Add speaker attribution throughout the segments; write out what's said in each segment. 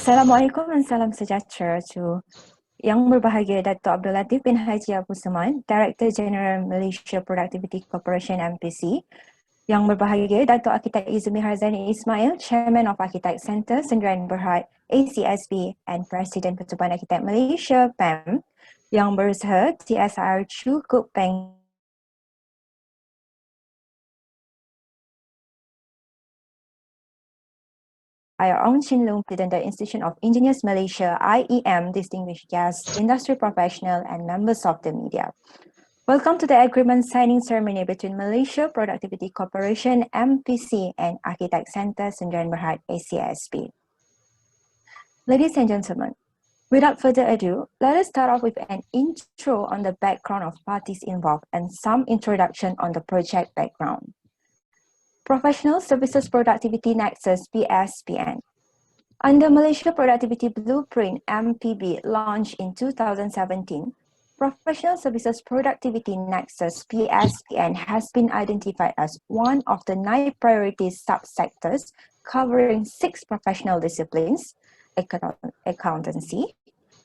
Speaker 1: Assalamualaikum and salam sejahtera to Yang Berbahagia Dato' Abdul Latif bin Haji Abu Seman, Director General Malaysia Productivity Corporation MPC. Yang Berbahagia Dato' Arkitek Izumi Harzani Ismail, Chairman of Architect Centre Sendirian Berhad ACSB and Presiden Pertubuhan Arkitek Malaysia PAM. Yang Bersaha TSR Chu Kuk Peng, Our own Chin Loong President, the Institution of Engineers Malaysia, IEM, distinguished guests, industry professionals and members of the media. Welcome to the agreement signing ceremony between Malaysia Productivity Corporation, MPC and Architect Centre Sendirian Berhad, ACSB. Ladies and gentlemen, without further ado, let us start off with an intro on the background of parties involved and some introduction on the project background. Professional Services Productivity Nexus PSPN. Under Malaysia Productivity Blueprint MPB launched in 2017, Professional Services Productivity Nexus PSPN has been identified as one of the 9 priority subsectors covering 6 professional disciplines: accountancy,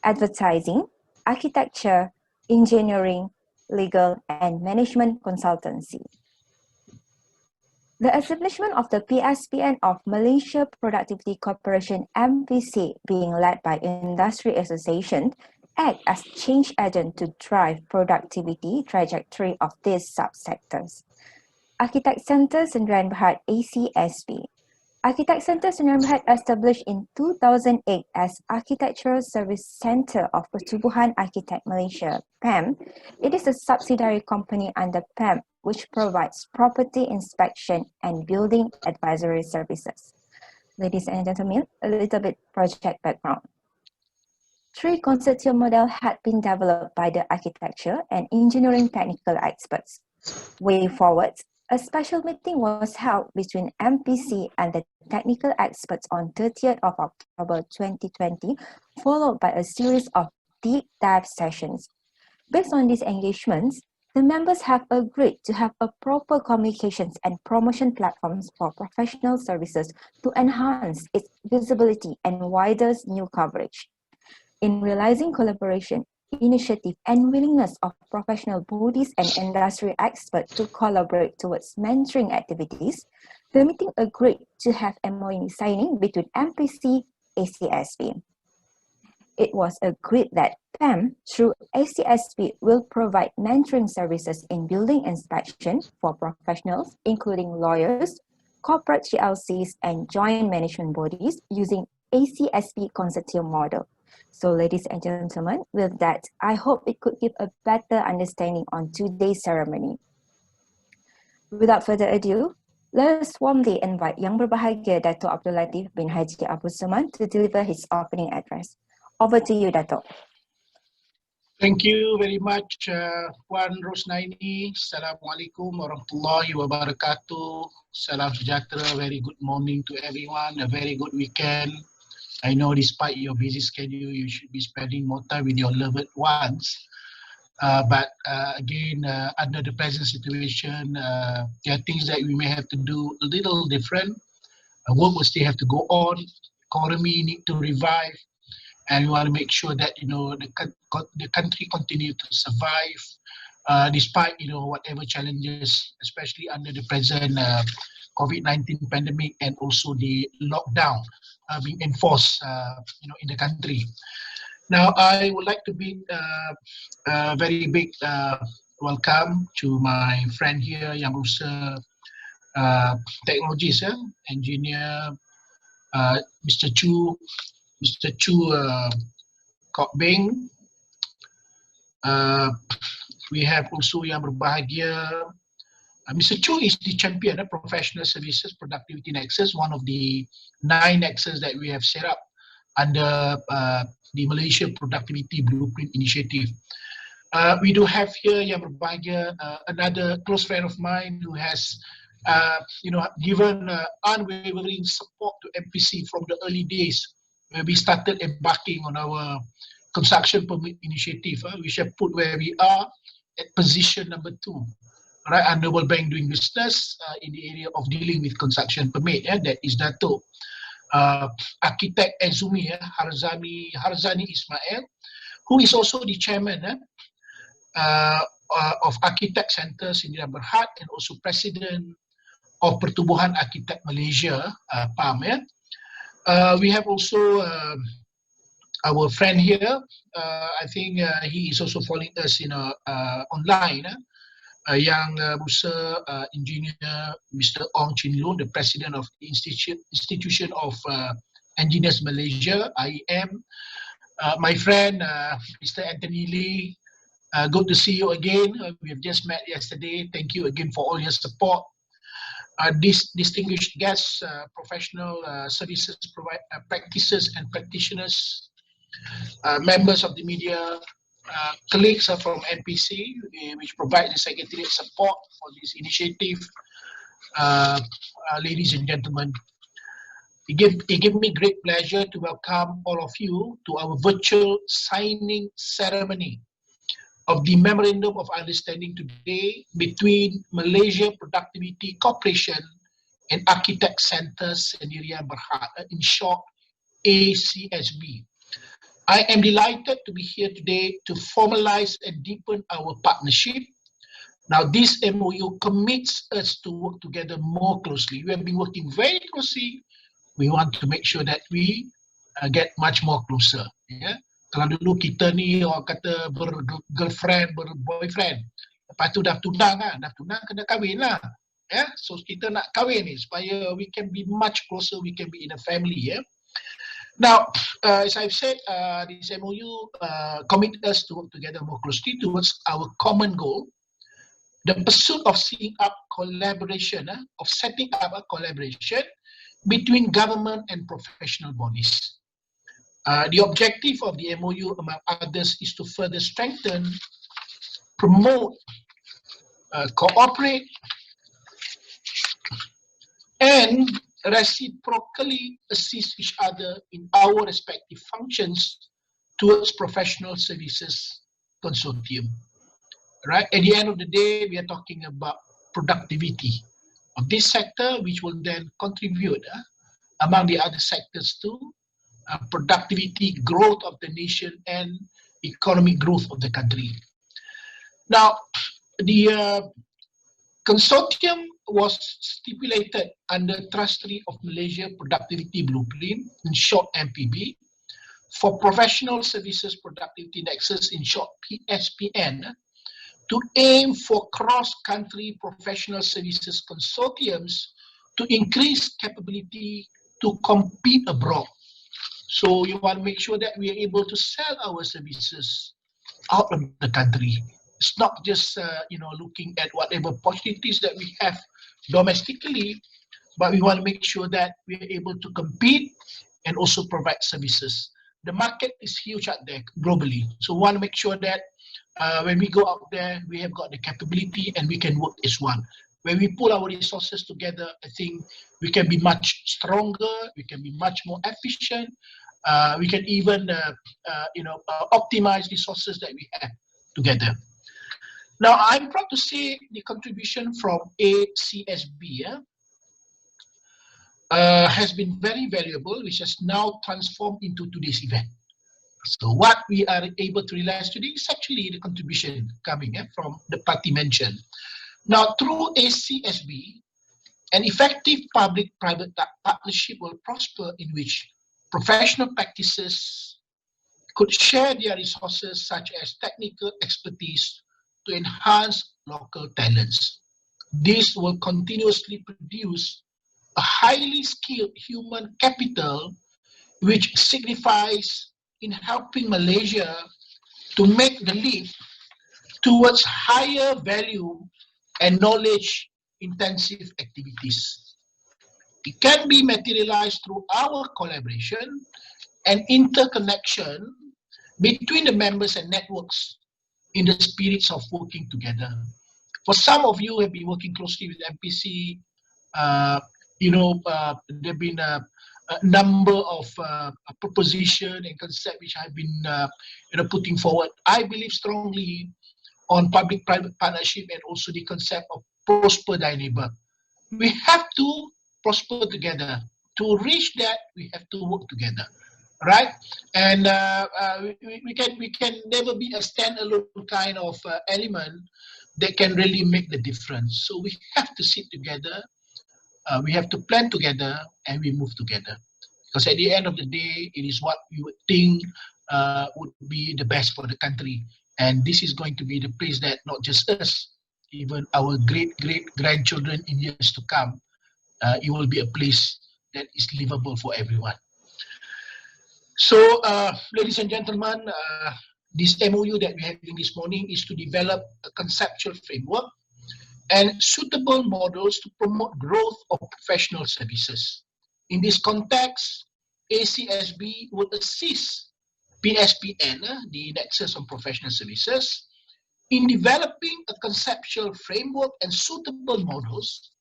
Speaker 1: advertising, architecture, engineering, legal, and management consultancy. The establishment of the PSPN of Malaysia Productivity Corporation MPC, being led by Industry Association, act as change agent to drive productivity trajectory of these subsectors. Architect Centre Sendirian Berhad ACSB. Architect Centre Sendirian Berhad established in 2008 as Architectural Service Centre of Pertubuhan Arkitek Malaysia, PAM. It is a subsidiary company under PAM which provides property inspection and building advisory services. Ladies and gentlemen, a little bit project background. 3 consortium model had been developed by the architecture and engineering technical experts. Way forward, a special meeting was held between MPC and the technical experts on 30th of October 2020, followed by a series of deep dive sessions. Based on these engagements, the members have agreed to have a proper communications and promotion platforms for professional services to enhance its visibility and wider new coverage. In realizing collaboration, initiative, and willingness of professional bodies and industry experts to collaborate towards mentoring activities, the meeting agreed to have MoU signing between MPC and ACSB. It was agreed that PAM through ACSB will provide mentoring services in building inspection for professionals, including lawyers, corporate GLCs, and joint management bodies using ACSB consortium model. So ladies and gentlemen, with that, I hope it could give a better understanding on today's ceremony. Without further ado, let us warmly invite Yang Berbahagia Dato' Abdul Latif bin Haji Abu Seman to deliver his opening address. Over to you, Dato'.
Speaker 2: Thank you very much, Puan Rosnaini. Assalamualaikum warahmatullahi wabarakatuh. Salam sejahtera. Very good morning to everyone. A very good weekend. I know despite your busy schedule, you should be spending more time with your loved ones. But again, under the present situation, there are things that we may have to do a little different. Work will still have to go on. Economy need to revive. And we want to make sure that the country continue to survive despite whatever challenges, especially under the present COVID-19 pandemic and also the lockdown being enforced in the country. Now, I would like to bid a very big welcome to my friend here, Yang Rusa Technologies engineer, Mr. Chu Kok Beng. We have also Yang Berbahagia. Mr. Chu is the champion of Professional Services Productivity Nexus, one of the 9 nexus that we have set up under the Malaysia Productivity Blueprint Initiative. We do have here Yang Berbahagia, another close friend of mine who has given unwavering support to MPC from the early days when we started embarking on our construction permit initiative, which have put where we are at position number 2, right, under World Bank doing business in the area of dealing with construction permit. That is Dato'. architect Azumi, Harzani Ismail, who is also the chairman of Architect Center Sdn Berhad and also president of Pertubuhan Architect Malaysia, PAM. We have also our friend here. I think he is also following us online. Yang Musa Engineer Mr. Ong Chin Loon, the President of the Institution of Engineers Malaysia, IEM. My friend Mr. Anthony Lee, good to see you again. We have just met yesterday. Thank you again for all your support. Distinguished guests, professional services practices and practitioners, members of the media, colleagues are from MPC, which provide the secretariat support for this initiative. Ladies and gentlemen, it gave me great pleasure to welcome all of you to our virtual signing ceremony of the Memorandum of Understanding today between Malaysia Productivity Corporation and Architect Center Sdn Berhad, in short, ACSB. I am delighted to be here today to formalize and deepen our partnership. Now, this MoU commits us to work together more closely. We have been working very closely. We want to make sure that we get much more closer. Yeah? Kalau dulu kita ni orang kata ber-girlfriend, ber-boyfriend. Lepas tu dah tunang kena kahwin lah. Yeah? So kita nak kahwin ni supaya we can be much closer, we can be in a family. Yeah? Now, as I've said, this MoU commit us to work together more closely towards our common goal, the pursuit of setting up a collaboration between government and professional bodies. The objective of the MoU, among others, is to further strengthen, promote, cooperate, and reciprocally assist each other in our respective functions towards professional services consortium. Right? At the end of the day, we are talking about productivity of this sector, which will then contribute among the other sectors to productivity, growth of the nation, and economic growth of the country. Now, the consortium was stipulated under Trustee of Malaysia Productivity Blueprint, in short MPB, for Professional Services Productivity Nexus, in short PSPN, to aim for cross-country professional services consortiums to increase capability to compete abroad. So you want to make sure that we are able to sell our services out of the country. It's not just looking at whatever opportunities that we have domestically, but we want to make sure that we are able to compete and also provide services. The market is huge out there globally, so we want to make sure that when we go out there, we have got the capability and we can work as one. When we pull our resources together, I think we can be much stronger, we can be much more efficient, we can even optimize resources that we have together. Now, I'm proud to say the contribution from ACSB has been very valuable, which has now transformed into today's event. So what we are able to realize today is actually the contribution coming from the party mentioned. Now, through ACSB, an effective public-private partnership will prosper in which professional practices could share their resources such as technical expertise to enhance local talents. This will continuously produce a highly skilled human capital, which signifies in helping Malaysia to make the leap towards higher value and knowledge-intensive activities. It can be materialized through our collaboration and interconnection between the members and networks in the spirits of working together. For some of you who have been working closely with MPC, there have been a number of propositions and concepts which I've been putting forward. I believe strongly on public-private partnership and also the concept of prosper thy neighbor. We have to prosper together to reach that, we have to work together, right? And we can never be a standalone kind of element that can really make the difference. So we have to sit together, we have to plan together, and we move together. Because at the end of the day, it is what we would think would be the best for the country. And this is going to be the place that not just us, even our great-great-grandchildren in years to come, it will be a place that is livable for everyone. So, ladies and gentlemen, this MoU that we're having this morning is to develop a conceptual framework and suitable models to promote growth of professional services. In this context, ACSB will assist PSPN, the Nexus on Professional Services, in developing a conceptual framework and suitable models,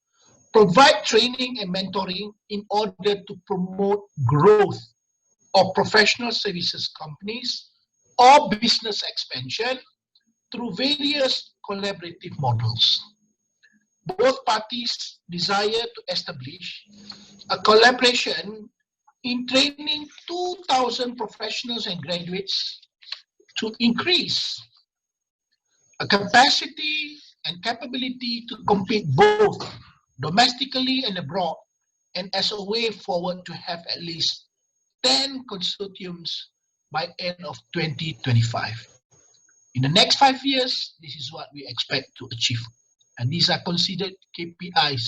Speaker 2: provide training and mentoring in order to promote growth of professional services companies or business expansion through various collaborative models. Both parties desire to establish a collaboration in training 2,000 professionals and graduates to increase a capacity and capability to compete both domestically and abroad, and as a way forward to have at least 10 consortiums by end of 2025. In the next 5 years, this is what we expect to achieve. And these are considered KPIs,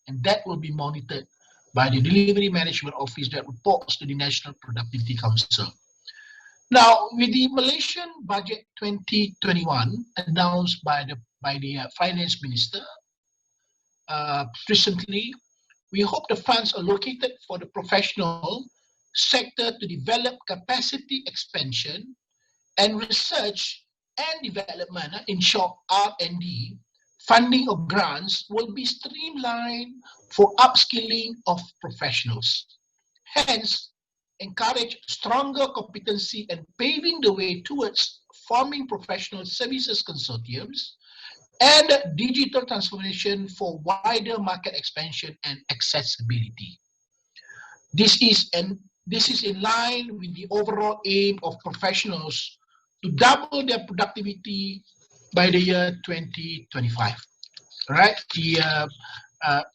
Speaker 2: and that will be monitored by the Delivery Management Office that reports to the National Productivity Council. Now, with the Malaysian Budget 2021 announced by the Finance Minister recently, we hope the funds allocated for the professional sector to develop capacity expansion and research and development, in short R&D, funding of grants will be streamlined for upskilling of professionals. Hence, encourage stronger competency and paving the way towards forming professional services consortiums and digital transformation for wider market expansion and accessibility. This is in line with the overall aim of professionals to double their productivity by the year 2025. Right?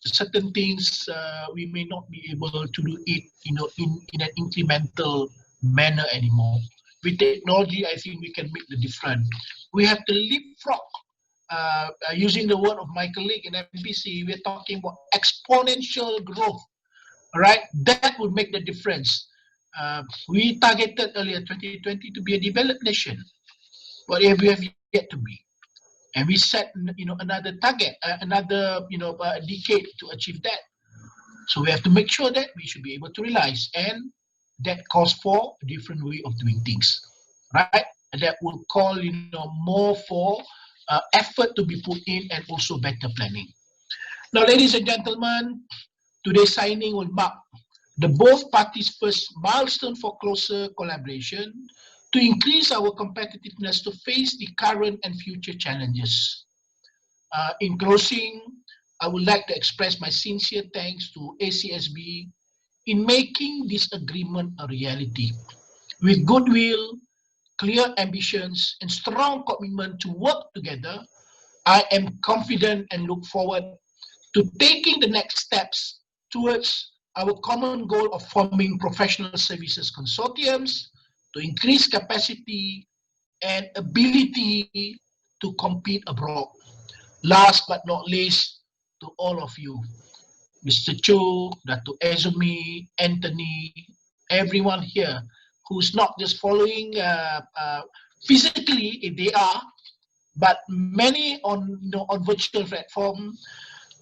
Speaker 2: Certain things we may not be able to do it, in an incremental manner anymore. With technology, I think we can make the difference. We have to leapfrog. Using the word of my colleague in MPC, we're talking about exponential growth. Right? That would make the difference. We targeted earlier 2020 to be a developed nation, but we have yet to be. And we set, another target, another, decade to achieve that. So we have to make sure that we should be able to realize, and that calls for a different way of doing things, right? And that will call, more for effort to be put in and also better planning. Now, ladies and gentlemen, today's signing will mark the both parties' first milestone for closer collaboration to increase our competitiveness to face the current and future challenges. In closing, I would like to express my sincere thanks to ACSB in making this agreement a reality. With goodwill, clear ambitions, and strong commitment to work together, I am confident and look forward to taking the next steps towards our common goal of forming professional services consortiums to increase capacity and ability to compete abroad. Last but not least, to all of you, Mr. Cho, Dr. Ezumi, Anthony, everyone here who's not just following physically, if they are, but many on virtual platform.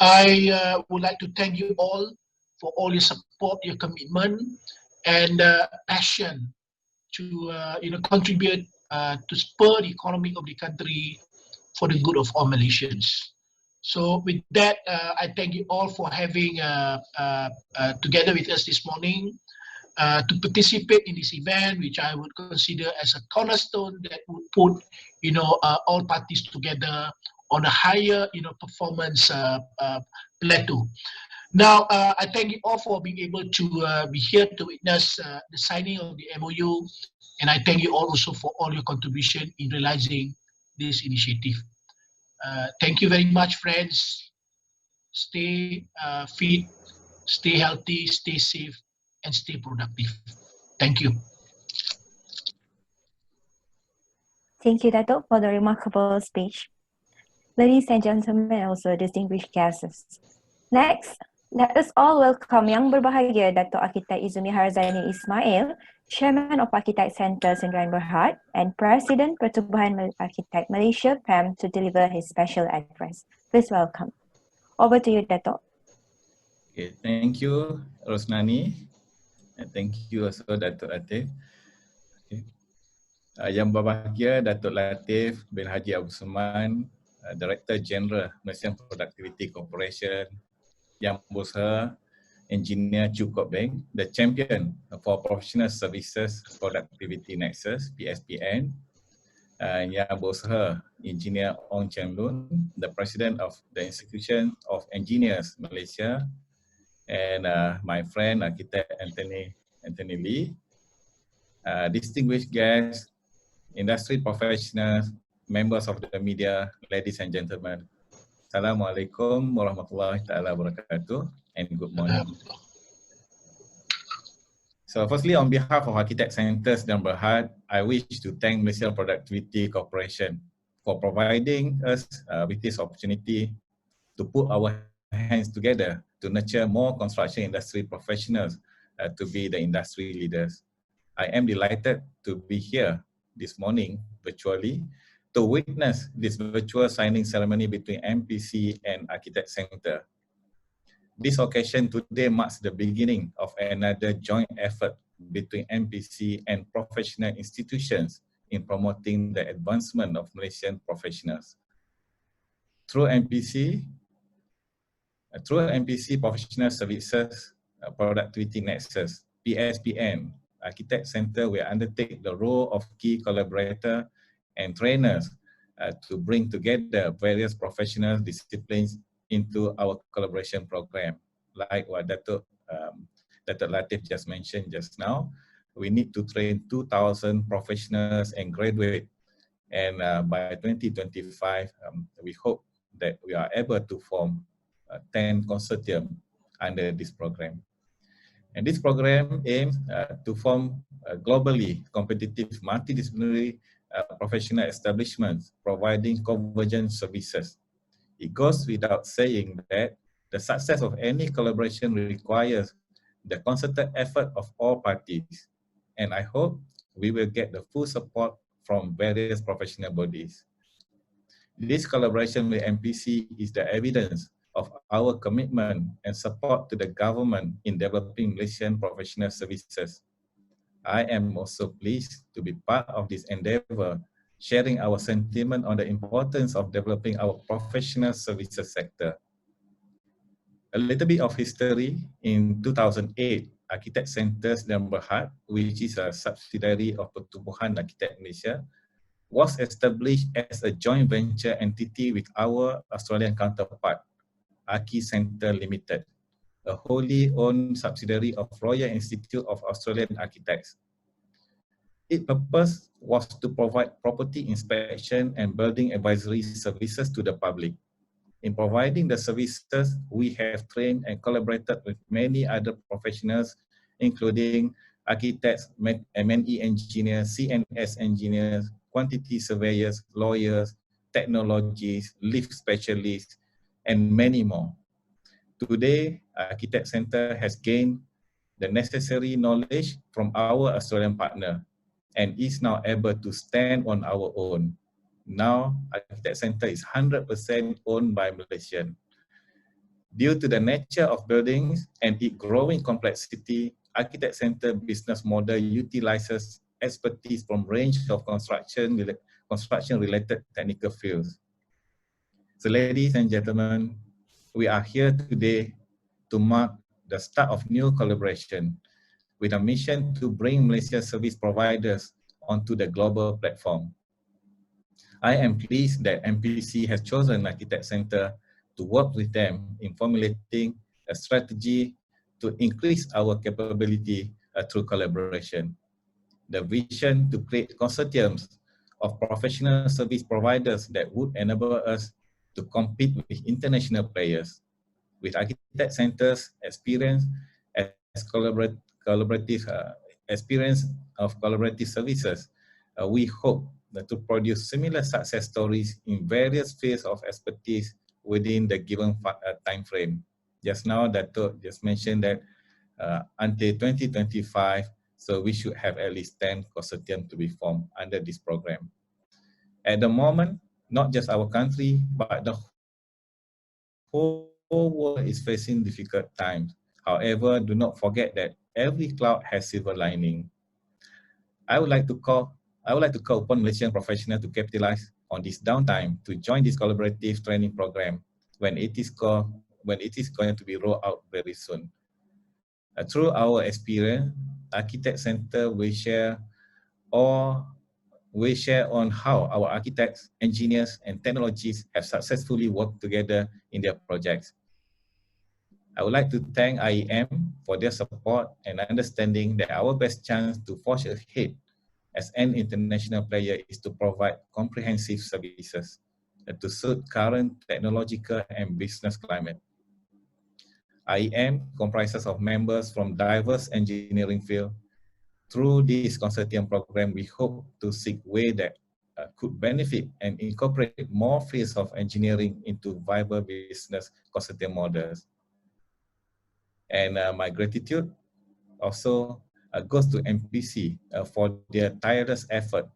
Speaker 2: I would like to thank you all for all your support, your commitment, and passion to contribute to spur the economy of the country for the good of all Malaysians. So with that, I thank you all for having together with us this morning to participate in this event, which I would consider as a cornerstone that would put all parties together on a higher performance plateau. Now, I thank you all for being able to be here to witness the signing of the MoU, and I thank you all also for all your contribution in realizing this initiative. Thank you very much, friends. Stay fit, stay healthy, stay safe, and stay productive. Thank you.
Speaker 1: Thank you, Dato', for the remarkable speech. Ladies and gentlemen, also distinguished guests. Next, let us all welcome Yang Berbahagia Dato' Architect Izumi Harzani Ismail, Chairman of Architect Center Sdn Bhd and President Pertubuhan Architect Malaysia PAM to deliver his special address. Please welcome. Over to you, Dato'.
Speaker 3: Okay, thank you, Rosnani, and thank you also, Dato' Latif. Okay. Yang berbahagia, Dato' Latif bin Haji Abu Suman, Director General Malaysian Productivity Corporation, Yang Berusaha Engineer Cukup Bank, the Champion for Professional Services Productivity Nexus, PSPN, Yang Berusaha Engineer Ong Cheng Lun, the President of the Institution of Engineers Malaysia, and my friend Architect Anthony Lee, distinguished guests, industry professionals, members of the media, ladies and gentlemen. Assalamualaikum warahmatullahi ta'ala wabarakatuh, and good morning. So firstly, on behalf of Architect Center Sdn Bhd, I wish to thank Malaysian Productivity Corporation for providing us with this opportunity to put our hands together to nurture more construction industry professionals to be the industry leaders. I am delighted to be here this morning virtually to witness this virtual signing ceremony between MPC and Architect Center. This occasion today marks the beginning of another joint effort between MPC and professional institutions in promoting the advancement of Malaysian professionals. Through MPC Professional Services Productivity Nexus, PSPN, Architect Center will undertake the role of key collaborator and trainers to bring together various professional disciplines into our collaboration program. Like what Dato' Latif just mentioned just now, we need to train 2,000 professionals and graduate. And by 2025, we hope that we are able to form 10 consortium under this program. And this program aims to form globally competitive multidisciplinary professional establishments providing convergent services. It goes without saying that the success of any collaboration requires the concerted effort of all parties. And I hope we will get the full support from various professional bodies. This collaboration with MPC is the evidence of our commitment and support to the government in developing Malaysian professional services. I am also pleased to be part of this endeavor, sharing our sentiment on the importance of developing our professional services sector. A little bit of history. In 2008, Architect Center Sdn Bhd, which is a subsidiary of Pertubuhan Architect Malaysia, was established as a joint venture entity with our Australian counterpart, Archi Center Limited, a wholly owned subsidiary of Royal Institute of Australian Architects. Its purpose was to provide property inspection and building advisory services to the public. In providing the services, we have trained and collaborated with many other professionals, including architects, M&E engineers, CNS engineers, quantity surveyors, lawyers, technologists, lift specialists, and many more. Today, Architect Center has gained the necessary knowledge from our Australian partner and is now able to stand on our own. Now, Architect Center is 100% owned by Malaysian. Due to the nature of buildings and its growing complexity, Architect Center business model utilizes expertise from range of construction-related technical fields. So ladies and gentlemen, we are here today to mark the start of new collaboration with a mission to bring Malaysia service providers onto the global platform. I am pleased that MPC has chosen Architect Center to work with them in formulating a strategy to increase our capability through collaboration. The vision to create consortiums of professional service providers that would enable us to compete with international players. With architect centers experience as collaborative experience of collaborative services, we hope to produce similar success stories in various fields of expertise within the given time frame. Just now, Dato' just mentioned that until 2025, so we should have at least 10 consortium to be formed under this program. At the moment, not just our country, but the whole world is facing difficult times. However, do not forget that every cloud has silver lining. I would like to call upon Malaysian professionals to capitalize on this downtime to join this collaborative training program when it is going to be rolled out very soon. Through our experience, Architect Center will share on how our architects, engineers, and technologies have successfully worked together in their projects. I would like to thank IEM for their support and understanding that our best chance to forge ahead as an international player is to provide comprehensive services to suit current technological and business climate. IEM comprises of members from diverse engineering fields. Through this consortium program, we hope to seek ways that could benefit and incorporate more fields of engineering into viable business consortium models. And my gratitude also goes to MPC for their tireless effort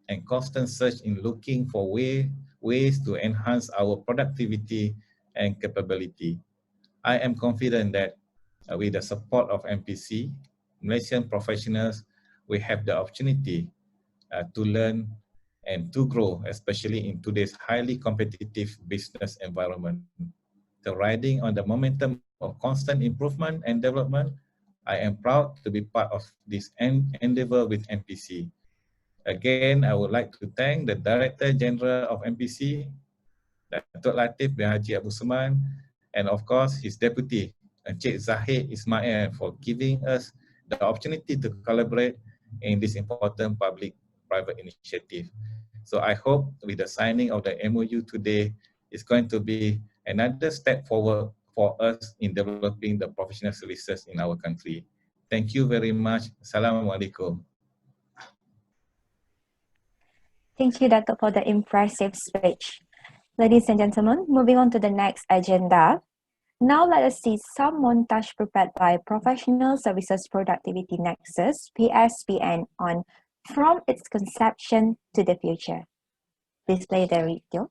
Speaker 3: and constant search in looking for ways to enhance our productivity and capability. I am confident that with the support of MPC, Malaysian professionals will have the opportunity to learn and to grow, especially in today's highly competitive business environment. So riding on the momentum of constant improvement and development, I am proud to be part of this endeavor with MPC. Again, I would like to thank the Director General of MPC, Datuk Latif bin Haji Abu Suman, and of course his deputy, Encik Zahid Ismail, for giving us the opportunity to collaborate in this important public-private initiative. So I hope with the signing of the MoU today, it's going to be another step forward for us in developing the professional services in our country. Thank you very much. Assalamualaikum.
Speaker 1: Thank you, Dato', for the impressive speech. Ladies and gentlemen, moving on to the next agenda. Now let us see some montage prepared by Professional Services Productivity Nexus, PSPN, on From Its Conception to the Future. Please play the video.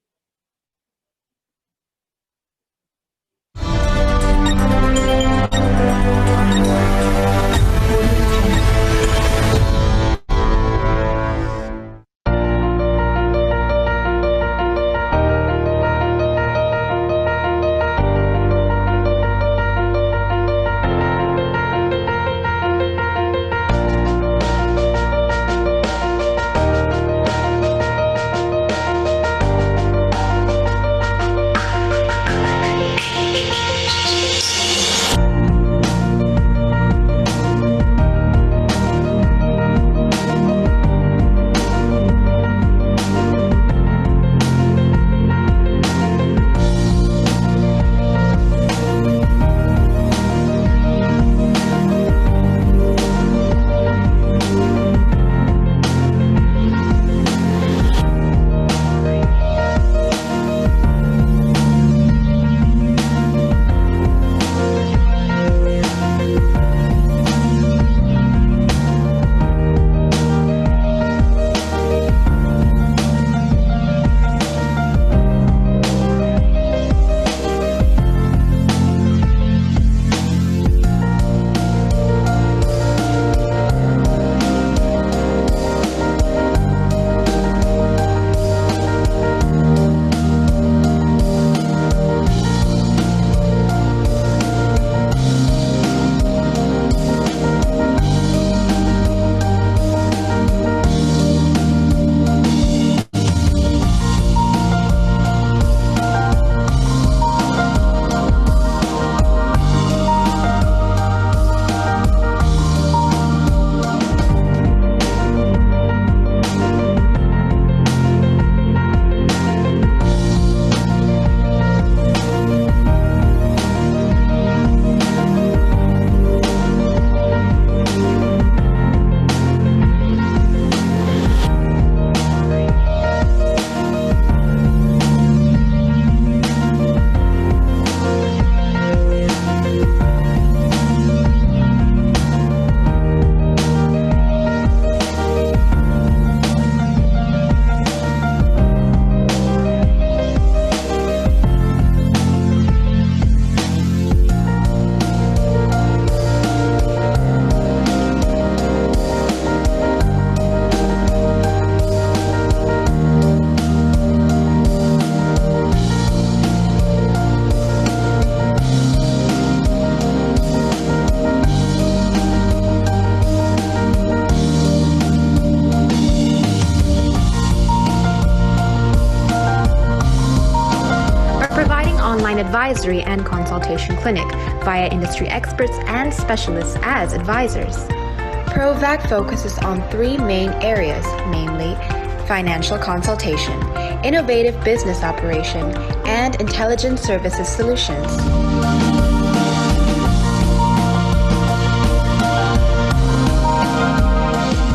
Speaker 4: advisory and consultation clinic via industry experts and specialists as advisors. ProVac focuses on 3 main areas, namely financial consultation, innovative business operation, and intelligent services solutions.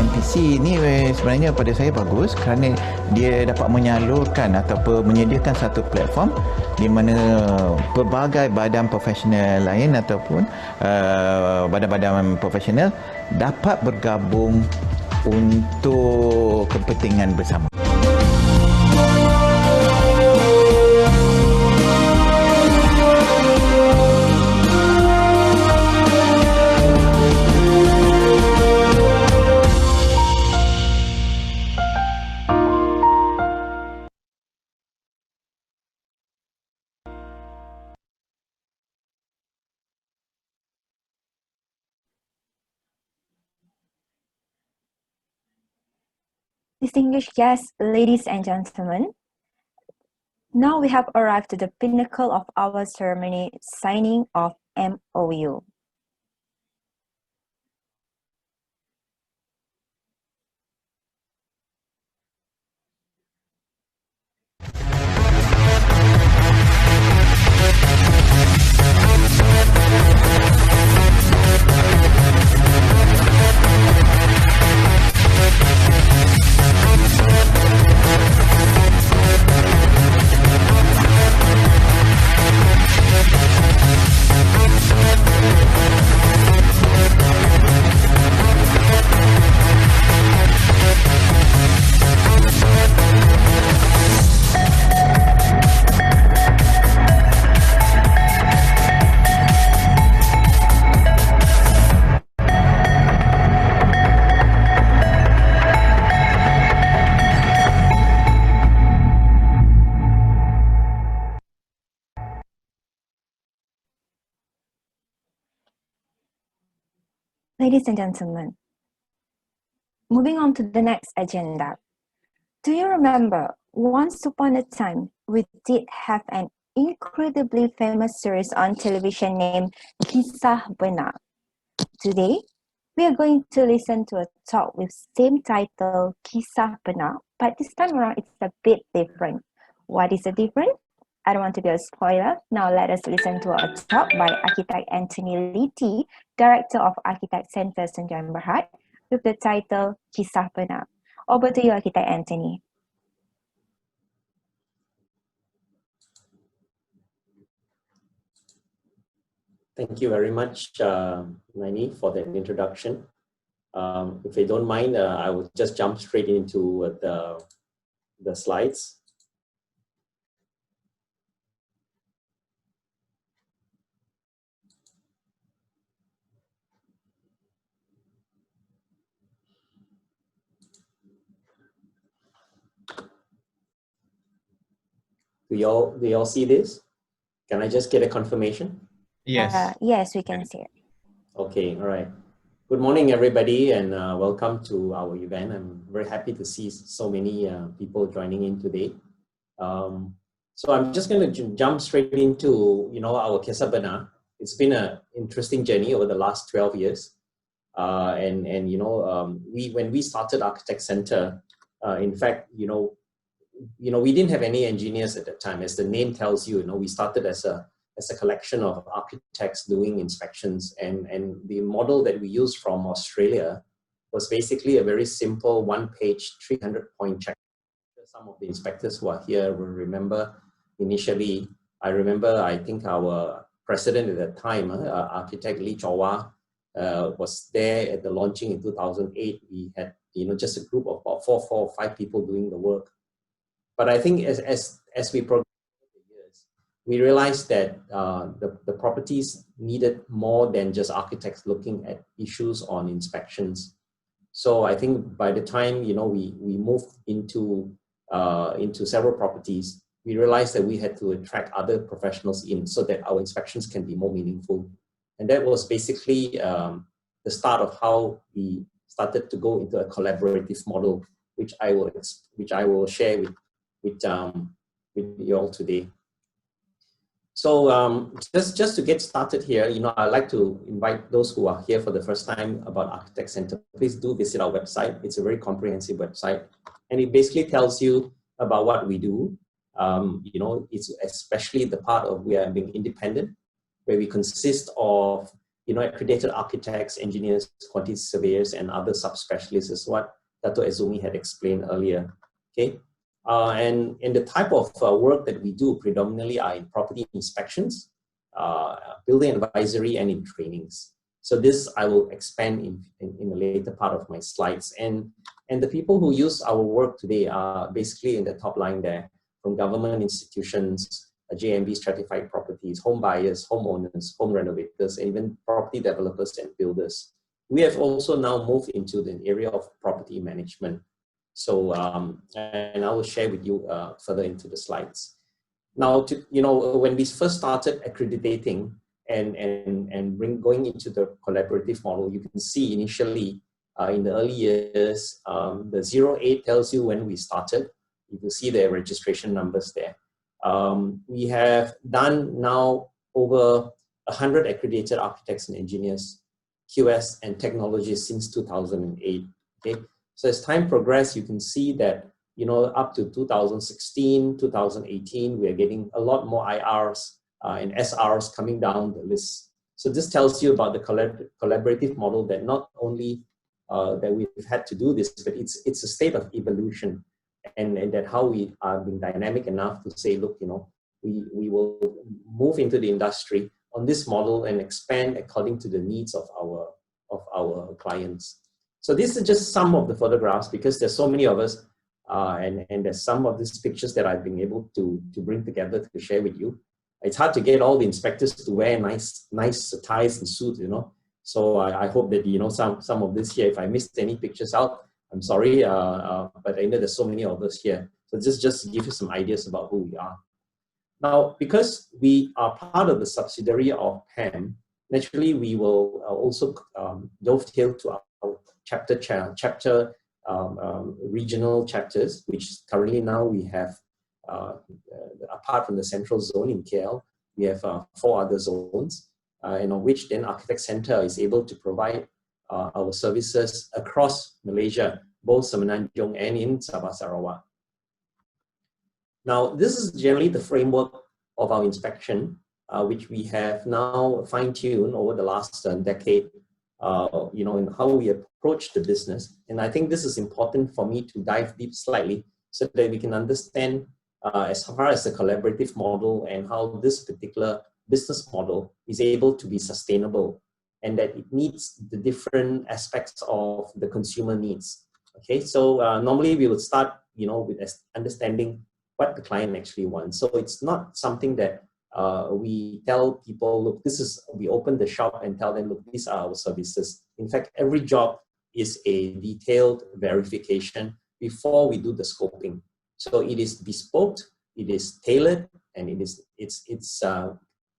Speaker 5: MPC ni sebenarnya pada saya bagus kerana dia dapat menyalurkan ataupun menyediakan satu platform di mana pelbagai badan profesional lain ataupun badan-badan profesional dapat bergabung untuk kepentingan bersama.
Speaker 1: Distinguished guests, ladies and gentlemen, now we have arrived to the pinnacle of our ceremony, signing of MoU. Ladies and gentlemen, moving on to the next agenda. Do you remember, once upon a time, we did have an incredibly famous series on television named Kisah Benar. Today, we are going to listen to a talk with same title, Kisah Benar, but this time around it's a bit different. What is the difference? I don't want to be a spoiler. Now let us listen to a talk by Architect Anthony Liti, Director of Architect Center Senjayan Berhad, with the title Kisah Benar. Over to you, Architect Anthony.
Speaker 6: Thank you very much, Naini, for that introduction. If you don't mind, I will just jump straight into the slides. Do y'all see this? Can I just get a confirmation?
Speaker 3: Yes.
Speaker 1: Yes, we can see it.
Speaker 6: Okay, all right. Good morning, everybody, and welcome to our event. I'm very happy to see so many people joining in today. So I'm just going to jump straight into, our Kisah Benar. It's been an interesting journey over the last 12 years. When we started Architect Center, in fact, we didn't have any engineers at that time. As the name tells you, we started as a collection of architects doing inspections, and the model that we used from Australia was basically a very simple 1-page 300-point check. Some of the inspectors who are here will remember initially. I think our president at that time, Architect Lee Chawa, was there at the launching in 2008. We had just a group of about 4 or 5 people doing the work. But I think as we progressed over the years, we realized that the properties needed more than just architects looking at issues on inspections. So I think by the time we moved into several properties, we realized that we had to attract other professionals in so that our inspections can be more meaningful. And that was basically the start of how we started to go into a collaborative model, which I will share with you all today. So just to get started here, I'd like to invite those who are here for the first time about Architect Center. Please do visit our website. It's a very comprehensive website, and it basically tells you about what we do. It's especially the part of we are being independent, where we consist of accredited architects, engineers, quantity surveyors, and other subspecialists, is what Dato' Azumi had explained earlier. Okay. And the type of work that we do predominantly are in property inspections, building advisory, and in trainings. So this I will expand in the later part of my slides. And the people who use our work today are basically in the top line there, from government institutions, JMB stratified properties, home buyers, homeowners, home renovators, and even property developers and builders. We have also now moved into the area of property management. So, and I will share with you further into the slides. Now, when we first started accrediting and going into the collaborative model, you can see initially in the early years, the 08 tells you when we started. You can see the registration numbers there. We have done now over 100 accredited architects and engineers, QS and technologists since 2008. Okay. So as time progressed, you can see that, up to 2016, 2018, we are getting a lot more IRs and SRs coming down the list. So this tells you about the collaborative model, that not only that we've had to do this, but it's a state of evolution, and that how we are being dynamic enough to say, look, we will move into the industry on this model and expand according to the needs of our clients. So this is just some of the photographs, because there's so many of us, and there's some of these pictures that I've been able to bring together to share with you. It's hard to get all the inspectors to wear nice ties and suits, So I hope that some of this here, if I missed any pictures out, I'm sorry, but I know there's so many of us here. So just to give you some ideas about who we are. Now, because we are part of the subsidiary of PAM, naturally we will also dovetail to our chapter regional chapters, which currently now we have, apart from the central zone in KL, we have 4 other zones, on which then Architect Center is able to provide our services across Malaysia, both Semenanjung and in Sabah Sarawak. Now, this is generally the framework of our inspection, which we have now fine-tuned over the last decade, in how we approach the business. And I think this is important for me to dive deep slightly so that we can understand as far as the collaborative model and how this particular business model is able to be sustainable, and that it meets the different aspects of the consumer needs. Okay, so normally we would start, with understanding what the client actually wants. So it's not something that we tell people, look, we open the shop and tell them, look, these are our services. In fact, every job is a detailed verification before we do the scoping. So it is bespoke, it is tailored, and it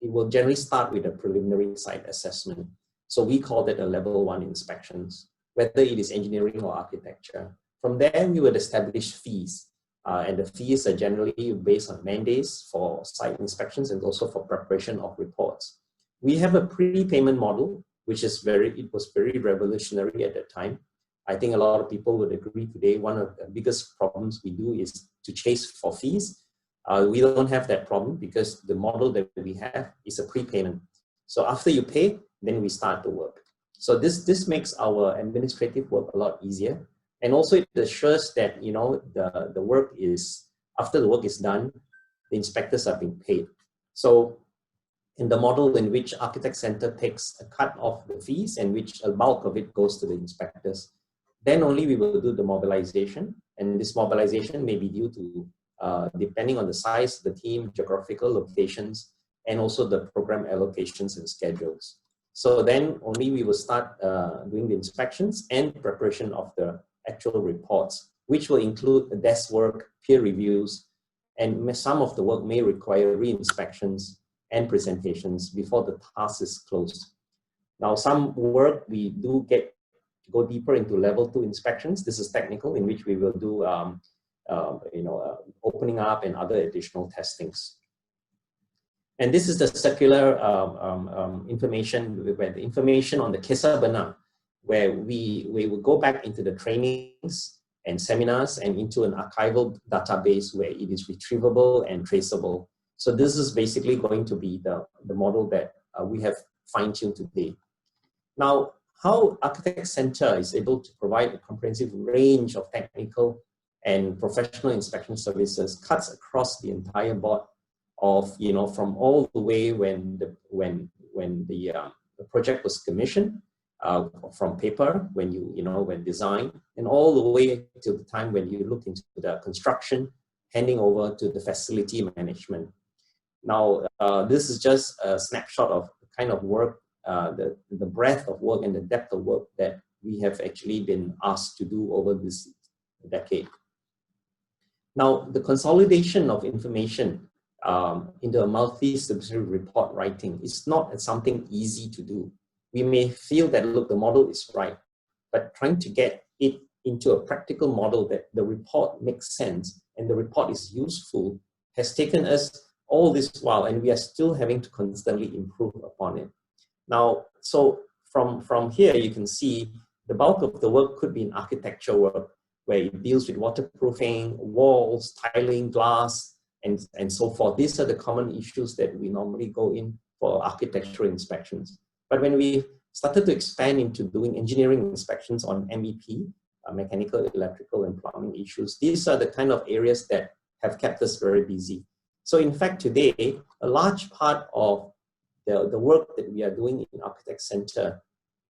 Speaker 6: will generally start with a preliminary site assessment. So we call that a level 1 inspections, whether it is engineering or architecture. From there, we would establish fees. And the fees are generally based on mandates for site inspections and also for preparation of reports. We have a prepayment model, which is it was very revolutionary at that time. I think a lot of people would agree today, one of the biggest problems we do is to chase for fees. We don't have that problem because the model that we have is a prepayment. So after you pay, then we start the work. So this makes our administrative work a lot easier. And also it assures that, the work is, after the work is done, the inspectors are being paid. So in the model in which Architect Center takes a cut of the fees and which a bulk of it goes to the inspectors, then only we will do the mobilization. And this mobilization may be due to, depending on the size of the team, geographical locations, and also the program allocations and schedules. So then only we will start doing the inspections and preparation of the actual reports, which will include desk work, peer reviews, and some of the work may require re-inspections and presentations before the task is closed. Now, some work we do go deeper into level 2 inspections. This is technical, in which we will do opening up and other additional testings. And this is the circular information, where the information on the Kisah Benar, where we will go back into the trainings and seminars and into an archival database where it is retrievable and traceable. So this is basically going to be the model that we have fine-tuned today. Now, how Architect Center is able to provide a comprehensive range of technical and professional inspection services cuts across the entire board of, from all the way when the project was commissioned, from paper, when design, and all the way to the time when you look into the construction, handing over to the facility management. Now, this is just a snapshot of the kind of work, the breadth of work and the depth of work that we have actually been asked to do over this decade. Now, the consolidation of information into a multi-subsidiary report writing is not something easy to do. We may feel that, look, the model is right, but trying to get it into a practical model that the report makes sense and the report is useful has taken us all this while, and we are still having to constantly improve upon it. Now, so from here, you can see the bulk of the work could be in architecture work, where it deals with waterproofing, walls, tiling, glass, and so forth. These are the common issues that we normally go in for architectural inspections. But when we started to expand into doing engineering inspections on MEP, mechanical, electrical, and plumbing issues, these are the kind of areas that have kept us very busy. So in fact, today, a large part of the work that we are doing in Architect Center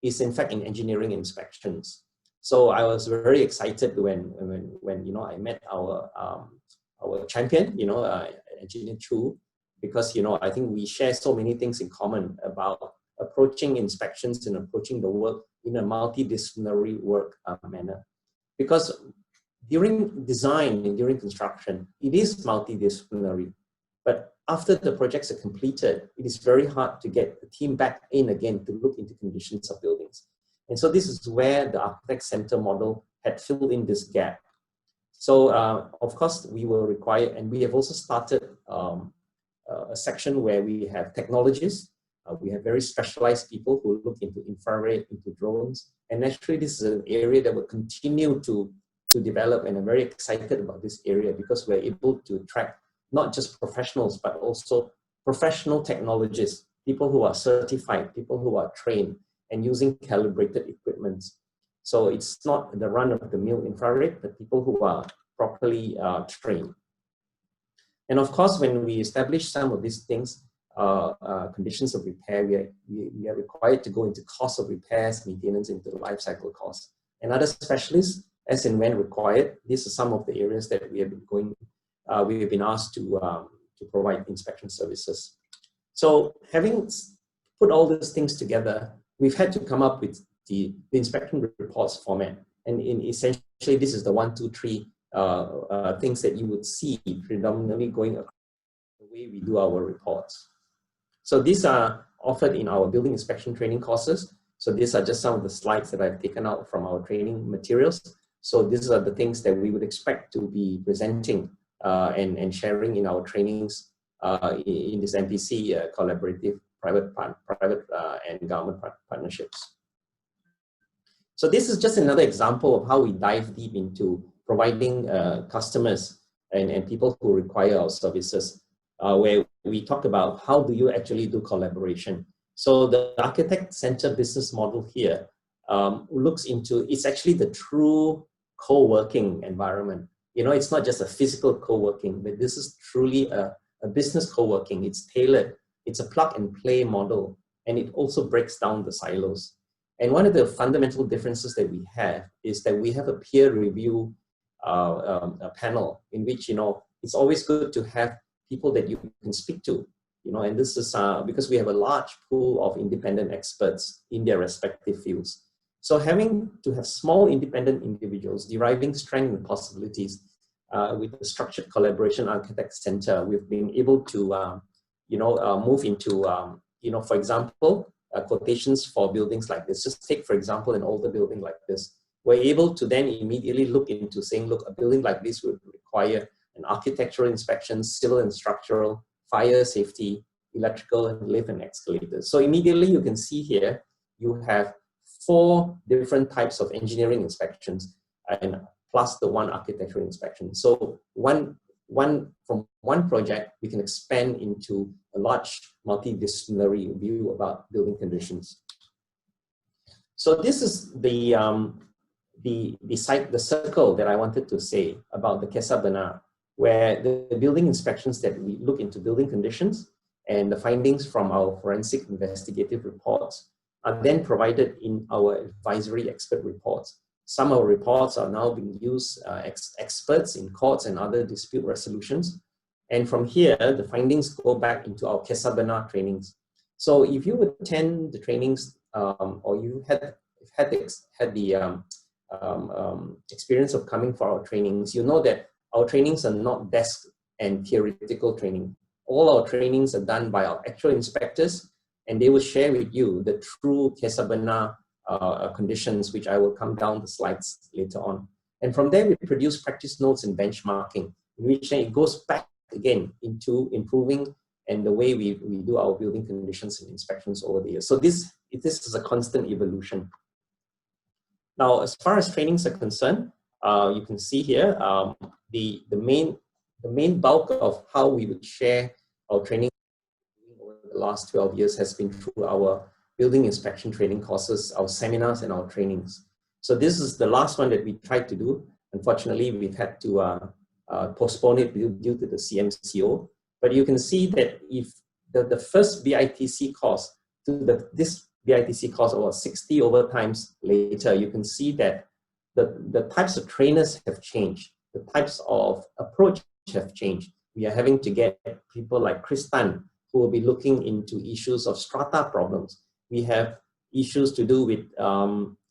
Speaker 6: is in fact in engineering inspections. So I was very excited when I met our champion, Engineer Chu, because I think we share so many things in common about approaching inspections and approaching the work in a multidisciplinary work manner. Because during design and during construction, it is multidisciplinary. But after the projects are completed, it is very hard to get the team back in again to look into conditions of buildings. And so this is where the Architect Center model had filled in this gap. So of course, we were required, and we have also started a section where we have technologists. We have very specialized people who look into infrared, into drones. And naturally, this is an area that will continue to develop, and I'm very excited about this area because we're able to attract not just professionals, but also professional technologists, people who are certified, people who are trained, and using calibrated equipment. So it's not the run-of-the-mill infrared, but people who are properly trained. And of course, when we establish some of these things, conditions of repair, we are required to go into cost of repairs, maintenance, into the life cycle costs. And other specialists, as and when required, these are some of the areas that we have been asked to provide inspection services. So having put all these things together, we've had to come up with the inspection reports format. And essentially, this is the 1, 2, 3 things that you would see predominantly going across the way we do our reports. So these are offered in our building inspection training courses. So these are just some of the slides that I've taken out from our training materials. So these are the things that we would expect to be presenting and sharing in our trainings in this MPC collaborative private and government partnerships. So this is just another example of how we dive deep into providing customers and people who require our services, where we talk about how do you actually do collaboration. So the Architect Center business model here looks into, it's actually the true co-working environment. It's not just a physical co-working, but this is truly a business co-working. It's tailored. It's a plug and play model, and it also breaks down the silos. And one of the fundamental differences that we have is that we have a peer review a panel in which, it's always good to have people that you can speak to, and this is because we have a large pool of independent experts in their respective fields. So having to have small independent individuals deriving strength and possibilities with the structured collaboration Architect Center, we've been able to, move into, for example, quotations for buildings like this. Just take, for example, an older building like this. We're able to then immediately look into saying, look, a building like this would require an architectural inspection, civil and structural, fire safety, electrical, lift and escalators. So immediately you can see here, you have 4 different types of engineering inspections and plus the 1 architectural inspection. So from one project, we can expand into a large multidisciplinary view about building conditions. So this is the circle that I wanted to say about the Kesa Benar, where the building inspections that we look into building conditions and the findings from our forensic investigative reports are then provided in our advisory expert reports. Some of our reports are now being used experts in courts and other dispute resolutions. And from here, the findings go back into our Kesa Benar trainings. So if you attend the trainings or you had the experience of coming for our trainings, you know that our trainings are not desk and theoretical training. All our trainings are done by our actual inspectors, and they will share with you the true Kesa Benar conditions, which I will come down the slides later on. And from there, we produce practice notes and benchmarking, in which it goes back again into improving and the way we do our building conditions and inspections over the years. So this is a constant evolution. Now, as far as trainings are concerned, you can see here the main bulk of how we would share our training over the last 12 years has been through our building inspection training courses, our seminars and our trainings. So this is the last one that we tried to do. Unfortunately, we've had to postpone it due to the CMCO. But you can see that if the first BITC course to this BITC course about 60 overtimes later, you can see that the types of trainers have changed. The types of approach have changed. We are having to get people like Chris Tan, who will be looking into issues of strata problems. We have issues to do with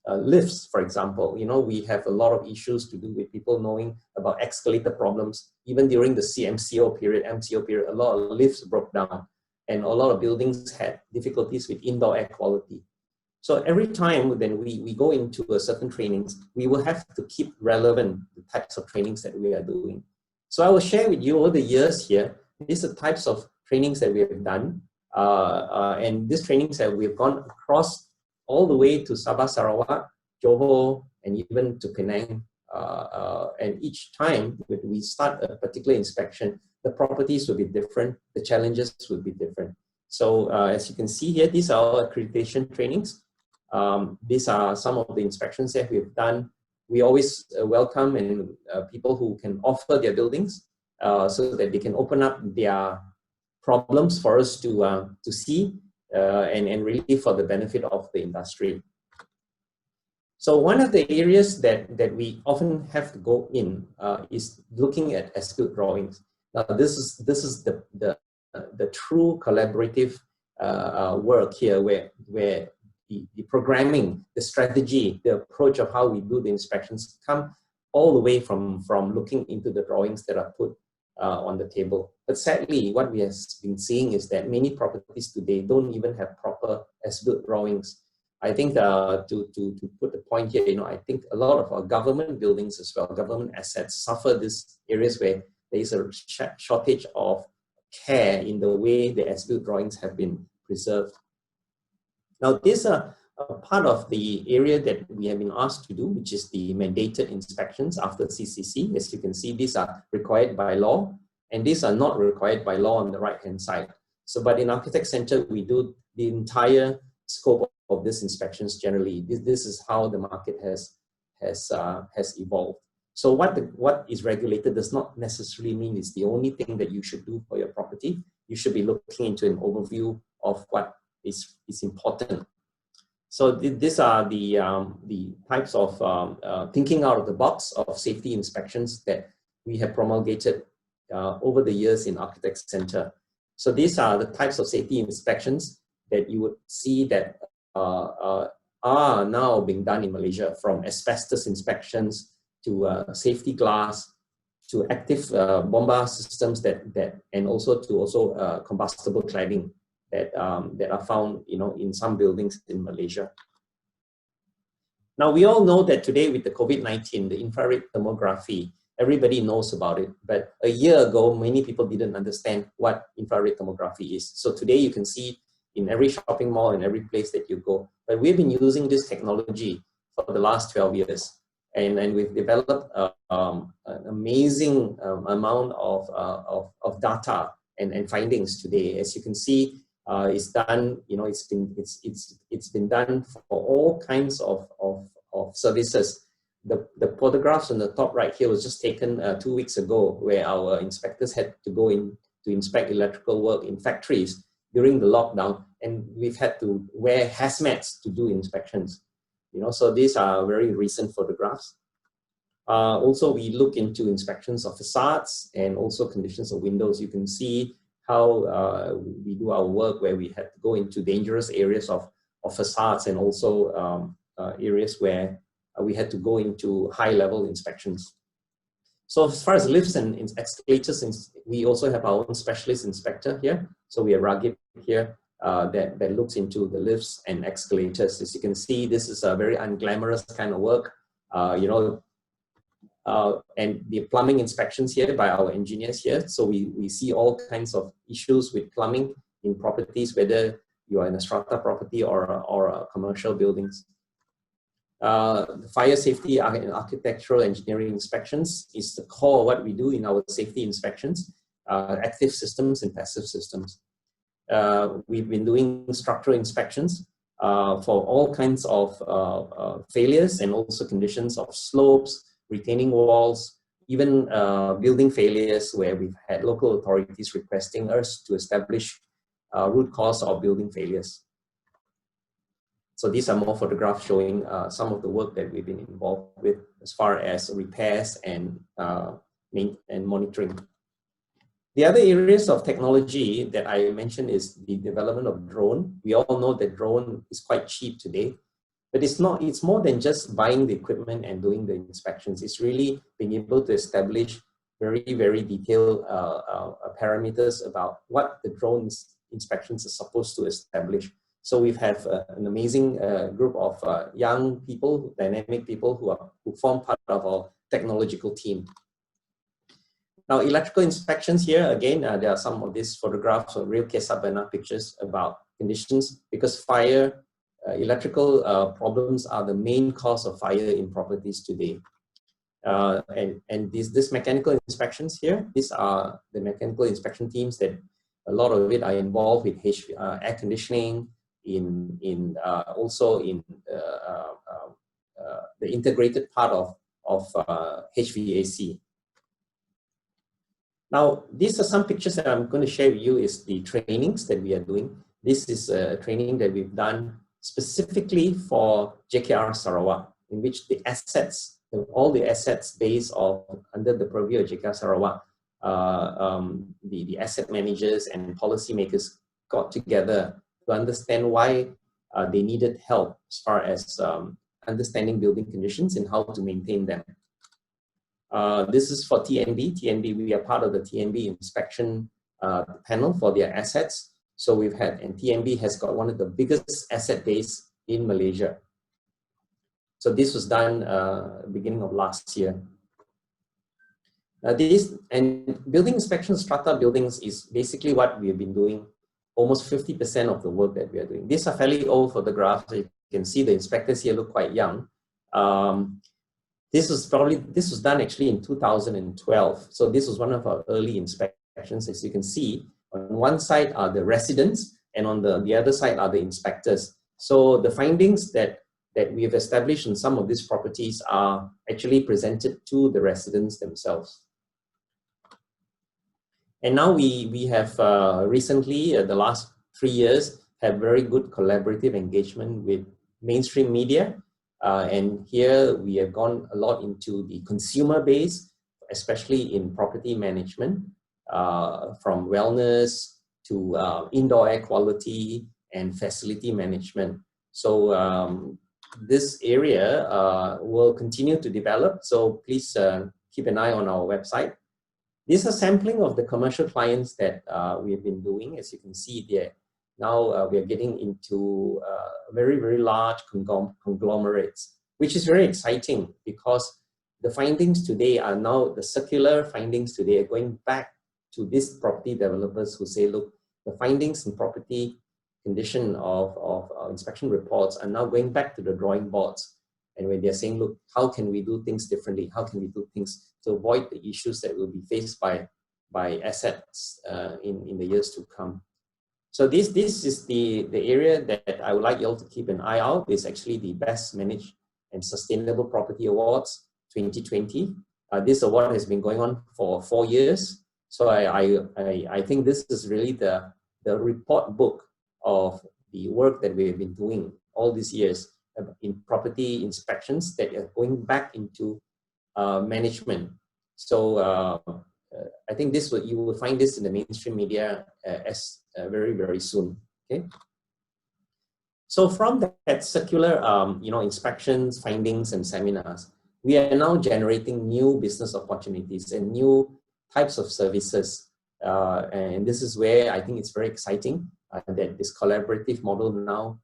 Speaker 6: lifts, for example. You know, we have a lot of issues to do with people knowing about escalator problems. Even during the MCO period, a lot of lifts broke down and a lot of buildings had difficulties with indoor air quality. So every time then we go into a certain trainings, we will have to keep relevant the types of trainings that we are doing. So I will share with you over the years here, these are types of trainings that we have done. And these trainings that we've gone across all the way to Sabah, Sarawak, Johor, and even to Penang. And each time when we start a particular inspection, the properties will be different, the challenges will be different. So as you can see here, these are our accreditation trainings. These are some of the inspections that we've done. We always welcome and people who can offer their buildings so that they can open up their problems for us to see and really for the benefit of the industry. So one of the areas that we often have to go in is looking at as-built drawings. Now this is the true collaborative work here, where the programming, the strategy, the approach of how we do the inspections come all the way from looking into the drawings that are put on the table. But sadly, what we have been seeing is that many properties today don't even have proper as-built drawings. I think to put the point here, you know, I think a lot of our government buildings as well, government assets suffer these areas where there is a shortage of care in the way the as-built drawings have been preserved. Now, these are a part of the area that we have been asked to do, which is the mandated inspections after CCC. As you can see, these are required by law, and these are not required by law on the right-hand side. So, but in Architect Center, we do the entire scope of these inspections generally. This is how the market has evolved. So what is regulated does not necessarily mean it's the only thing that you should do for your property. You should be looking into an overview of what is important. So these are the types of thinking out of the box of safety inspections that we have promulgated over the years in Architect Center. So these are the types of safety inspections that you would see that are now being done in Malaysia, from asbestos inspections to safety glass to active bomba systems and also combustible cladding that are found, you know, in some buildings in Malaysia. Now we all know that today with the COVID-19, the infrared thermography everybody knows about it. But a year ago, many people didn't understand what infrared thermography is. So today you can see in every shopping mall, in every place that you go. But we've been using this technology for the last 12 years. And we've developed an amazing amount of data and findings today. As you can see, it's done, it's been done for all kinds of services. The photographs on the top right here was just taken 2 weeks ago, where our inspectors had to go in to inspect electrical work in factories during the lockdown, and we've had to wear hazmats to do inspections. So these are very recent photographs. Also, we look into inspections of facades and also conditions of windows. You can see how we do our work, where we had to go into dangerous areas of facades, and also areas where we had to go into high-level inspections. So as far as lifts and escalators, we also have our own specialist inspector here. So we have Ragib here that looks into the lifts and escalators. As you can see, this is a very unglamorous kind of work, and the plumbing inspections here by our engineers here. So we see all kinds of issues with plumbing in properties, whether you are in a strata property or commercial buildings. The fire safety and architectural engineering inspections is the core of what we do in our safety inspections, active systems and passive systems. We've been doing structural inspections for all kinds of failures and also conditions of slopes, retaining walls, even building failures, where we've had local authorities requesting us to establish root cause of building failures. So these are more photographs showing some of the work that we've been involved with as far as repairs and monitoring. The other areas of technology that I mentioned is the development of drone. We all know that drone is quite cheap today, but it's more than just buying the equipment and doing the inspections. It's really being able to establish very, very detailed parameters about what the drone's inspections are supposed to establish. So we have an amazing group of young people, dynamic people who form part of our technological team. Now, electrical inspections here, again, there are some of these photographs or real case sabana pictures about conditions, because fire, electrical problems are the main cause of fire in properties today. And these mechanical inspections here, these are the mechanical inspection teams that a lot of it are involved with air conditioning, also in the integrated part of HVAC. Now, these are some pictures that I'm going to share with you is the trainings that we are doing. This is a training that we've done specifically for JKR Sarawak, in which the assets, all the assets based under the purview of JKR Sarawak, the asset managers and policymakers got together to understand why they needed help as far as understanding building conditions and how to maintain them. This is for TNB. TNB, we are part of the TNB inspection panel for their assets. So we've had, and TNB has got one of the biggest asset base in Malaysia. So this was done beginning of last year. And building inspection strata buildings is basically what we have been doing. Almost 50% of the work that we are doing. These are fairly old photographs. You can see the inspectors here look quite young. This was done actually in 2012. So this was one of our early inspections. As you can see, on one side are the residents, and on the other side are the inspectors. So the findings that we have established in some of these properties are actually presented to the residents themselves. And now we have recently, the last 3 years, have very good collaborative engagement with mainstream media. And here we have gone a lot into the consumer base, especially in property management, from wellness to indoor air quality and facility management. So this area will continue to develop. So please keep an eye on our website. This is a sampling of the commercial clients that we have been doing. As you can see there, now we are getting into very, very large conglomerates, which is very exciting because the findings today are now, the circular findings today are going back to these property developers who say, look, the findings in property condition of inspection reports are now going back to the drawing boards. And when they're saying, look, how can we do things differently? How can we do things to avoid the issues that will be faced by assets in the years to come? So this is the area that I would like you all to keep an eye out. It's actually the Best Managed and Sustainable Property Awards 2020. This award has been going on for 4 years. So I think this is really the report book of the work that we have been doing all these years in property inspections that are going back into management. So I think you will find this in the mainstream media very, very soon. Okay. So from that circular, inspections, findings, and seminars, we are now generating new business opportunities and new types of services. And this is where I think it's very exciting that this collaborative model now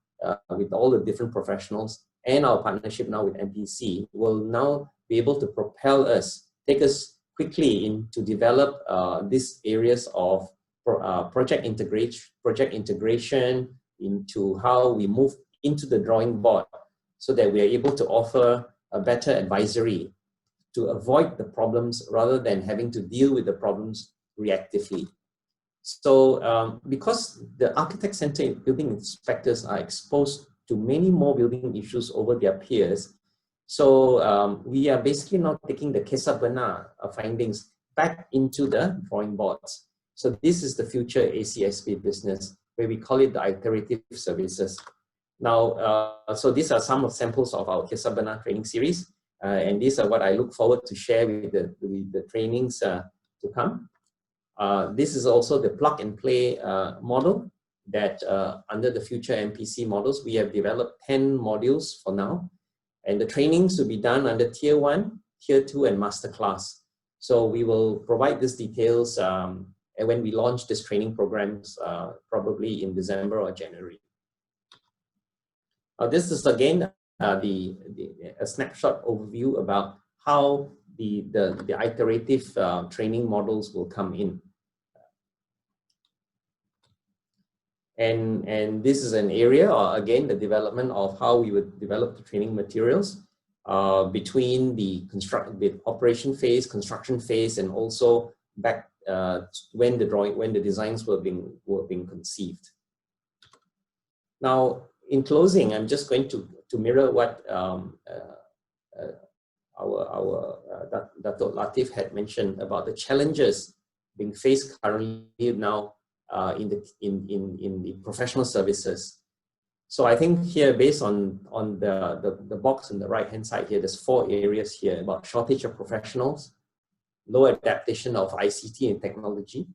Speaker 6: with all the different professionals and our partnership now with MPC will now be able to propel us, take us quickly to develop these areas of project integration into how we move into the drawing board so that we are able to offer a better advisory to avoid the problems rather than having to deal with the problems reactively. So because the Architect Center building inspectors are exposed to many more building issues over their peers, so we are basically now taking the Kisah Benar findings back into the drawing boards. So this is the future ACSB business, where we call it the iterative services. Now, so these are some of samples of our Kisah Benar training series, and these are what I look forward to share with the trainings to come. This is also the plug and play model that under the future MPC models, we have developed 10 modules for now. And the trainings will be done under Tier 1, Tier 2, and Masterclass. So we will provide these details when we launch these training programs, probably in December or January. This is again a snapshot overview about how the iterative training models will come in. And this is an area, again, the development of how we would develop the training materials between the operation phase, construction phase, and also back when the designs were being conceived. Now, in closing, I'm just going to mirror what our Dato' Latif had mentioned about the challenges being faced currently now in the professional services. So I think here, based on the box on the right hand side here, there's 4 areas here about shortage of professionals, low adaptation of ICT and technology,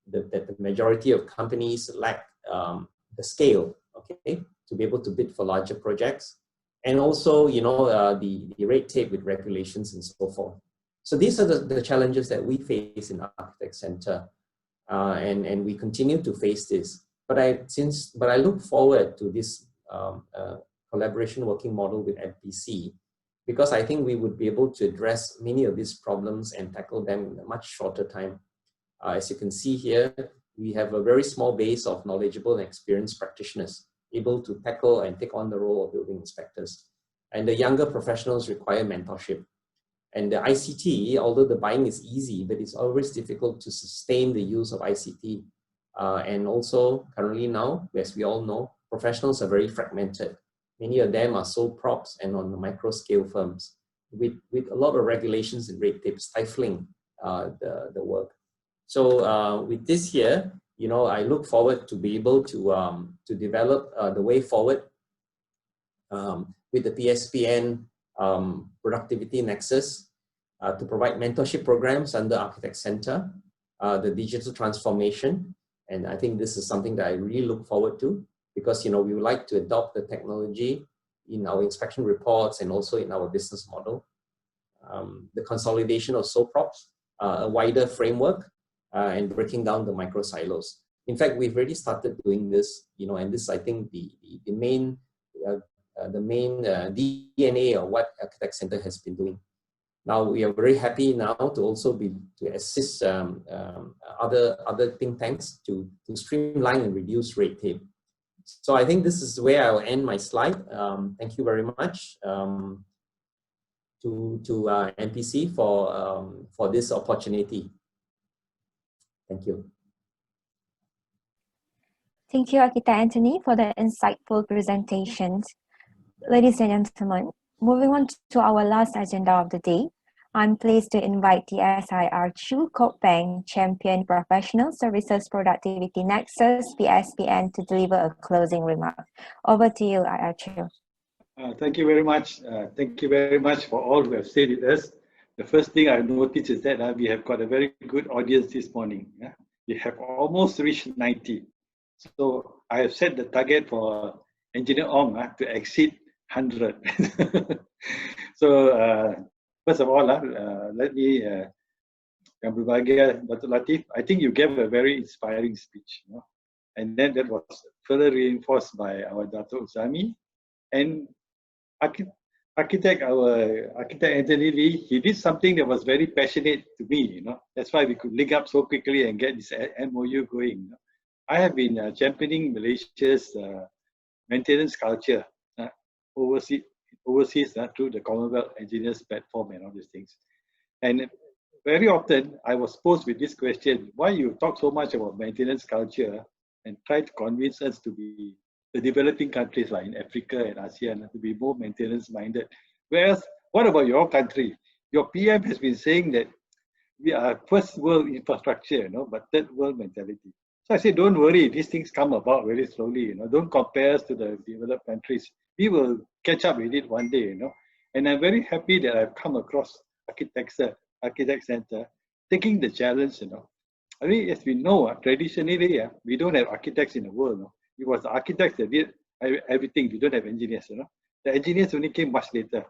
Speaker 6: that the majority of companies lack the scale, okay, to be able to bid for larger projects, and also, the red tape with regulations and so forth. So these are the challenges that we face in Architect Center, and we continue to face this. But I look forward to this collaboration working model with MPC, because I think we would be able to address many of these problems and tackle them in a much shorter time. As you can see here, we have a very small base of knowledgeable and experienced practitioners able to tackle and take on the role of building inspectors. And the younger professionals require mentorship. And the ICT, although the buying is easy, but it's always difficult to sustain the use of ICT. And also, currently now, as we all know, professionals are very fragmented. Many of them are sole props and on the micro scale firms with a lot of regulations and red tape stifling the work. So with this here, I look forward to be able to develop the way forward with the PSPN Productivity Nexus to provide mentorship programs under Architect Center, the digital transformation. And I think this is something that I really look forward to, because we would like to adopt the technology in our inspection reports and also in our business model. The consolidation of sole props, a wider framework, and breaking down the micro silos. In fact, we've already started doing this, and this, I think, the main DNA of what Architect Center has been doing. Now we are very happy now to also to assist other think tanks to streamline and reduce red tape. So I think this is where I'll end my slide. Thank you very much to MPC for this opportunity. Thank you.
Speaker 1: Thank you, Architect Anthony, for the insightful presentations. Ladies and gentlemen, moving on to our last agenda of the day, I'm pleased to invite the SIR Chu Kok Peng Champion Professional Services Productivity Nexus PSPN to deliver a closing remark. Over to you, IR Chu.
Speaker 7: Thank you very much. Thank you very much for all who have stayed with us. The first thing I noticed is that we have got a very good audience this morning. We have almost reached 90. So I have set the target for Engineer Ong to exceed 100. So first of all, let me Dr. Latif, I think you gave a very inspiring speech. And then that was further reinforced by our Dr. Uzami. And architect Anthony Lee, he did something that was very passionate to me. That's why we could link up so quickly and get this MoU going. I have been championing Malaysia's maintenance culture overseas through the Commonwealth Engineers Platform and all these things. And very often I was posed with this question: why you talk so much about maintenance culture and try to convince us to be the developing countries like in Africa and ASEAN to be more maintenance minded? Whereas, what about your country? Your PM has been saying that we are first world infrastructure, but third world mentality. So I said, don't worry, these things come about very slowly. Don't compare us to the developed countries. We will catch up with it one day. And I'm very happy that I've come across Architect Center, taking the challenge. I mean, as we know, traditionally, we don't have architects in the world. It was the architects that did everything. We don't have engineers. The engineers only came much later.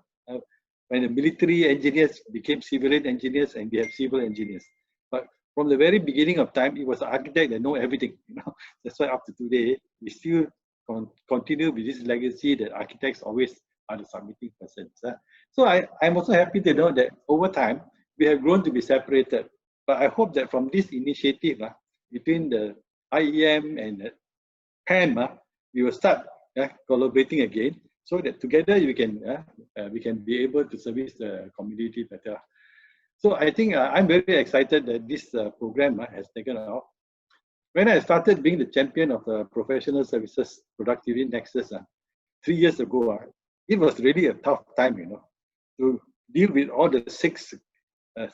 Speaker 7: When the military engineers became civilian engineers, and we have civil engineers. But from the very beginning of time, it was the architect that know everything. That's why up to today, we still continue with this legacy that architects always are the submitting persons. So I'm also happy to know that over time, we have grown to be separated. But I hope that from this initiative between the IEM and the PAM, we will start collaborating again, so that together we can be able to service the community better. So I think I'm very excited that this program has taken off. When I started being the champion of the Professional Services Productivity Nexus 3 years ago, it was really a tough time, to deal with all the 6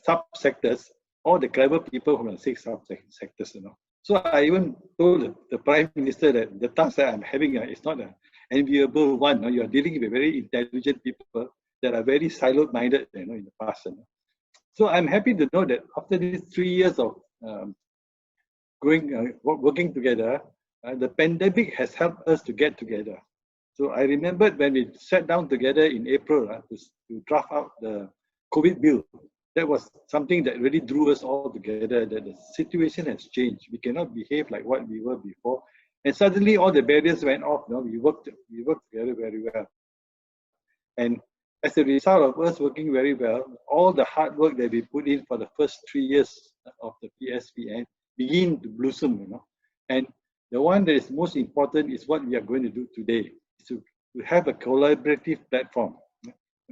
Speaker 7: sub-sectors, all the clever people from the 6 sub-sectors. So I even told the Prime Minister that the task that I'm having is not an enviable one. You are dealing with very intelligent people that are very siloed-minded, in the past. So I'm happy to know that after these 3 years of working together, the pandemic has helped us to get together. So I remembered when we sat down together in April to draft out the COVID bill. That was something that really drew us all together, that the situation has changed. We cannot behave like what we were before. And suddenly all the barriers went off. We worked together very well. And as a result of us working very well, all the hard work that we put in for the first 3 years of the PSPN begin to blossom. And the one that is most important is what we are going to do today, is to have a collaborative platform,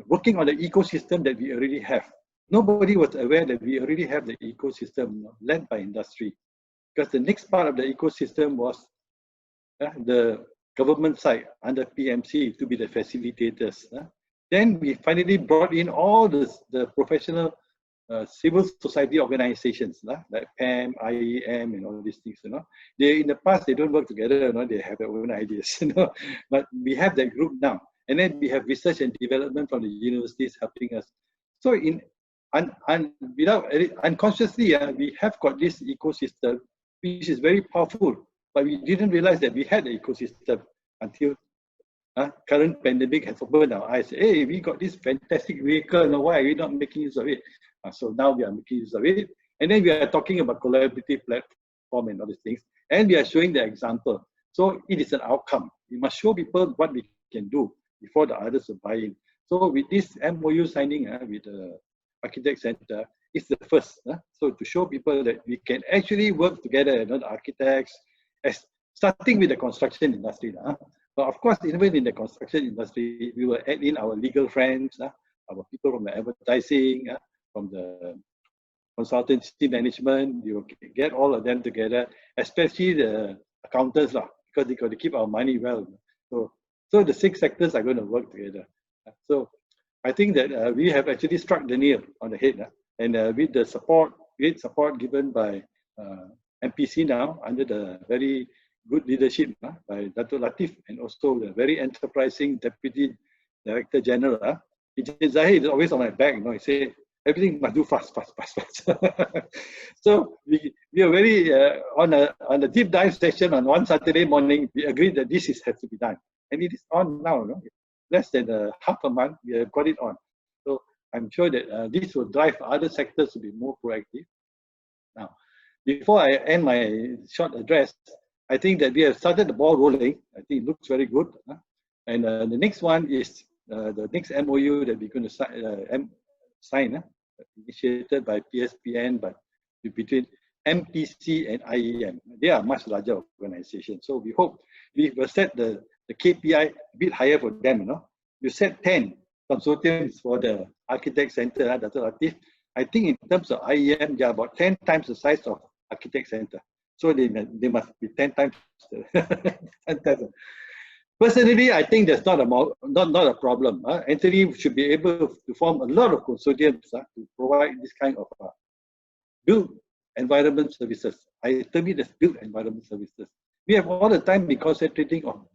Speaker 7: working on the ecosystem that we already have. Nobody was aware that we already have the ecosystem led by industry, because the next part of the ecosystem was the government side under PMC to be the facilitators. Then we finally brought in all the professional civil society organizations like PAM, IEM, and all these things. They in the past they don't work together. They have their own ideas. But we have that group now, and then we have research and development from the universities helping us. So unconsciously, we have got this ecosystem, which is very powerful. But we didn't realize that we had the ecosystem until current pandemic has opened our eyes. Hey, we got this fantastic vehicle. Why are we not making use of it? So now we are making use of it. And then we are talking about collaborative platform and all these things. And we are showing the example. So it is an outcome. We must show people what we can do before the others will buy in. So with this MoU signing with the Architect Center is the first. So to show people that we can actually work together, the architects, starting with the construction industry. But of course, even in the construction industry, we will add in our legal friends, our people from the advertising, from the consultancy management. You will get all of them together, especially the accountants, because they got to keep our money well. So the 6 sectors are going to work together. So I think that we have actually struck the nail on the head, and with the great support given by MPC now, under the very good leadership by Dato' Latif, and also the very enterprising Deputy Director General. Zahid is always on my back, he said, everything must do fast. So we are very, on a deep dive session on one Saturday morning, we agreed that this has to be done. And it is on now, less than half a month, we have got it on. So I'm sure that this will drive other sectors to be more proactive. Now, before I end my short address, I think that we have started the ball rolling. I think it looks very good. And the next one is the next MoU that we're going to sign, initiated by PSPN, but between MPC and IEM. They are much larger organizations. So we hope we will set the KPI a bit higher for them. You set 10 consortiums for the Architect Center, Dato' Latif. I think in terms of IEM, they are about 10 times the size of Architect Center. So they must be 10 times. 10 times. Personally, I think that's not a problem. Anthony should be able to form a lot of consortiums to provide this kind of built environment services. I term it as built environment services. We have all the time been concentrating on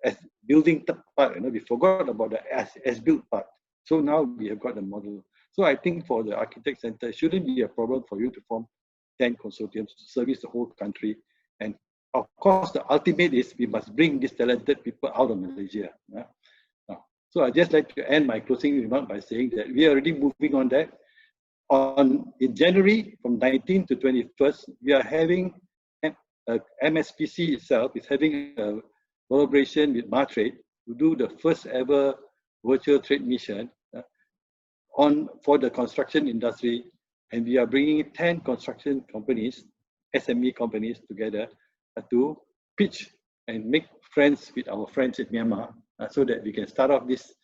Speaker 7: as building part. We forgot about the as built part. So now we have got the model. So I think for the Architect Center, it shouldn't be a problem for you to form 10 consortiums to service the whole country. And of course, the ultimate is we must bring these talented people out of Malaysia. So I just like to end my closing remark by saying that we are already moving on that. In January, from 19th to 21st, we are having MSPC itself is having a collaboration with Martrade to do the first ever virtual trade mission for the construction industry. And we are bringing 10 construction companies, SME companies together to pitch and make friends with our friends in Myanmar, so that we can start off this,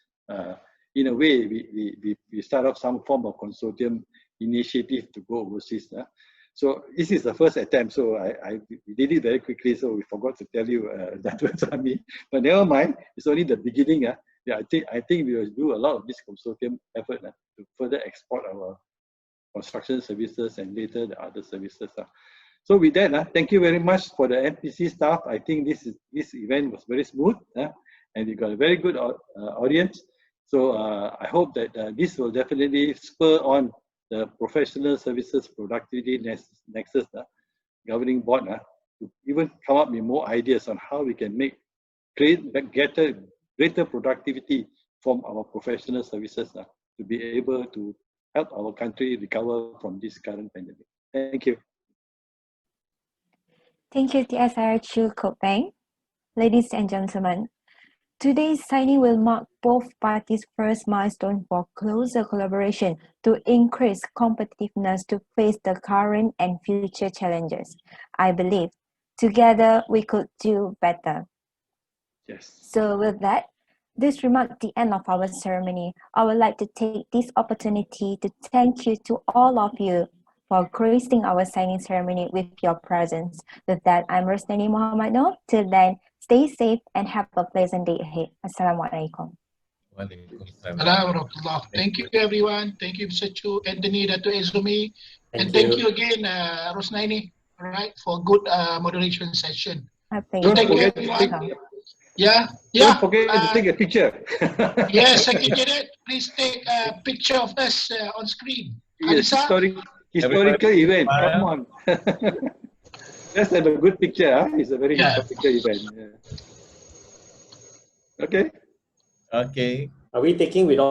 Speaker 7: in a way, we start off some form of consortium initiative to go overseas. So this is the first attempt, so we did it very quickly, so we forgot to tell you that was me. But never mind, it's only the beginning. Yeah, I think we will do a lot of this consortium effort to further export our construction services and later the other services. So with that, thank you very much for the MPC staff. I think this event was very smooth, and we got a very good audience. So I hope that this will definitely spur on the professional services productivity nexus governing board to even come up with more ideas on how we can create greater productivity from our professional services to be able to help our country recover from this current pandemic. Thank you.
Speaker 1: Thank you, TSR Chu Kop Peng. Ladies and gentlemen, today's signing will mark both parties' first milestone for closer collaboration to increase competitiveness to face the current and future challenges. I believe together we could do better.
Speaker 7: Yes.
Speaker 1: So with that, this remarks the end of our ceremony. I would like to take this opportunity to thank you to all of you for gracing our signing ceremony with your presence. With that, I'm Rosnani Muhammad Noor. Till then, stay safe and have a pleasant day ahead. Assalamualaikum.
Speaker 2: Thank you, everyone. Thank you, Mr. Chu, Anthony, Dato' Ezumi. And thank you again, Rosnani, for good moderation session.
Speaker 7: Don't forget to don't forget to take a picture.
Speaker 2: Yes, Secretariat, please take a picture of us on screen.
Speaker 7: Yes, historical event. Come on. Let's have a good picture. It's a very historical event. Okay.
Speaker 6: Are we taking with all